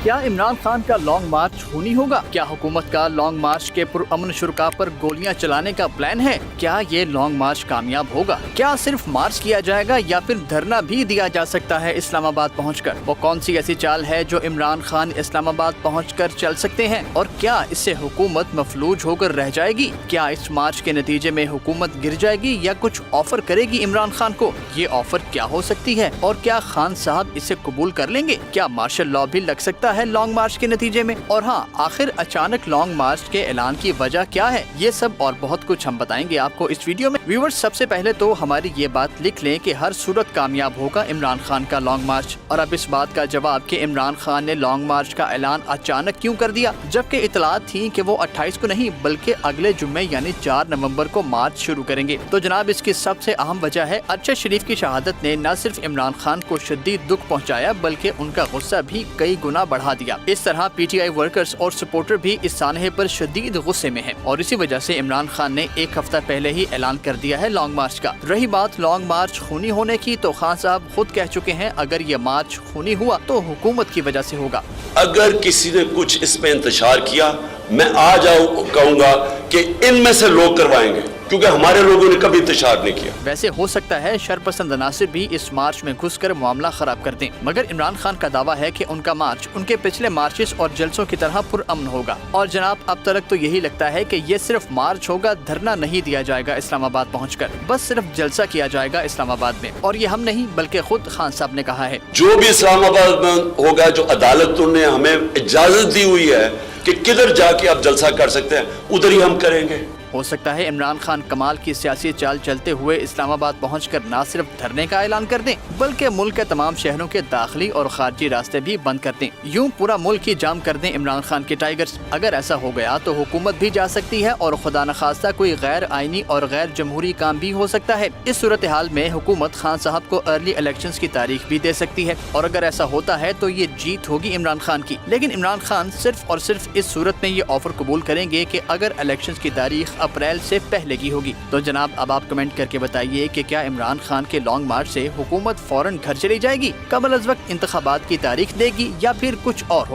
क्या इमरान खान का लॉन्ग मार्च खूनी होगा? क्या हुकूमत का लॉन्ग मार्च के पुरअमन शुरका पर गोलियां चलाने का प्लान है? क्या ये लॉन्ग मार्च कामयाब होगा? क्या सिर्फ मार्च किया जाएगा या फिर धरना भी दिया जा सकता है इस्लामाबाद पहुंचकर? वो कौन सी ऐसी चाल है जो इमरान खान इस्लामाबाद पहुंचकर चल सकते हैं? और क्या इससे हुकूमत मफलूज होकर रह जाएगी? क्या इस मार्च के नतीजे में हुकूमत गिर जाएगी या कुछ ऑफर करेगी इमरान खान को? ये ऑफर क्या हो सकती है और क्या खान साहब इसे कबूल कर लेंगे? क्या मार्शल लॉ भी लग सकता है लॉन्ग मार्च के नतीजे में? और हाँ, आखिर अचानक लॉन्ग मार्च के ऐलान की वजह क्या है? ये सब और बहुत कुछ हम बताएंगे आपको इस वीडियो में। व्यूअर्स, सबसे पहले तो हमारी ये बात लिख लें कि हर सूरत कामयाब होगा इमरान खान का लॉन्ग मार्च। और अब इस बात का जवाब कि इमरान खान ने लॉन्ग मार्च का ऐलान अचानक क्यों कर दिया, जबकि इतलात थी कि वो 28 को नहीं बल्कि अगले जुम्मे यानी 4 नवंबर को मार्च शुरू करेंगे। तो जनाब, इसकी सबसे अहम वजह है अरशद शरीफ की शहादत ने न सिर्फ इमरान खान को शदीद दुख पहुँचाया बल्कि उनका गुस्सा भी कई गुना बढ़ा दिया। इस तरह पीटीआई वर्कर्स और सपोर्टर भी इस सानहे पर शदीद गुस्से में हैं और इसी वजह से इमरान खान ने एक हफ्ता पहले ही ऐलान कर दिया है लॉन्ग मार्च का। रही बात लॉन्ग मार्च खूनी होने की, तो खान साहब खुद कह चुके हैं अगर ये मार्च खूनी हुआ तो हुकूमत की वजह से होगा। अगर किसी ने कुछ इसमें इंतजार किया, मैं आज कहूंगा कि इनमें से लोग करवाएंगे, क्योंकि हमारे लोगों ने कभी इंतजार नहीं किया। वैसे हो सकता है शरपसंद अनासिर भी इस मार्च में घुसकर मामला खराब कर दें, मगर इमरान खान का दावा है कि उनका मार्च उनके पिछले मार्चेस और जलसों की तरह पुरअमन होगा। और जनाब, अब तक तो यही लगता है कि ये सिर्फ मार्च होगा, धरना नहीं दिया जाएगा इस्लामाबाद पहुंचकर, बस सिर्फ जलसा किया जाएगा इस्लामाबाद में। और ये हम नहीं बल्कि खुद खान साहब ने कहा है। जो भी इस्लामाबाद में होगा, जो अदालत ने हमें इजाजत दी हुई है कि किधर जाके आप जलसा कर सकते हैं, उधर ही हम करेंगे। हो सकता है इमरान खान कमाल की सियासी चाल चलते हुए इस्लामाबाद पहुंचकर न सिर्फ धरने का ऐलान कर दें बल्कि मुल्क के तमाम शहरों के दाखिली और खारजी रास्ते भी बंद कर दें। यूं पूरा मुल्क ही जाम कर दें इमरान खान के टाइगर्स। अगर ऐसा हो गया तो हुकूमत भी जा सकती है और खुदा न खास्ता कोई गैर आईनी और गैर जमहूरी काम भी हो सकता है। इस सूरत हाल में हुकूमत खान साहब को अर्ली इलेक्शंस की तारीख भी दे सकती है और अगर ऐसा होता है तो ये जीत होगी इमरान खान की। लेकिन इमरान खान सिर्फ और सिर्फ इस सूरत में ये ऑफर कबूल करेंगे कि अगर इलेक्शंस की तारीख अप्रैल से पहले की होगी। तो जनाब, अब आप कमेंट करके बताइए कि क्या इमरान खान के लॉन्ग मार्च से हुकूमत फौरन घर चली जाएगी, कबल अज़ वक्त इंतखाबात की तारीख देगी या फिर कुछ और हो।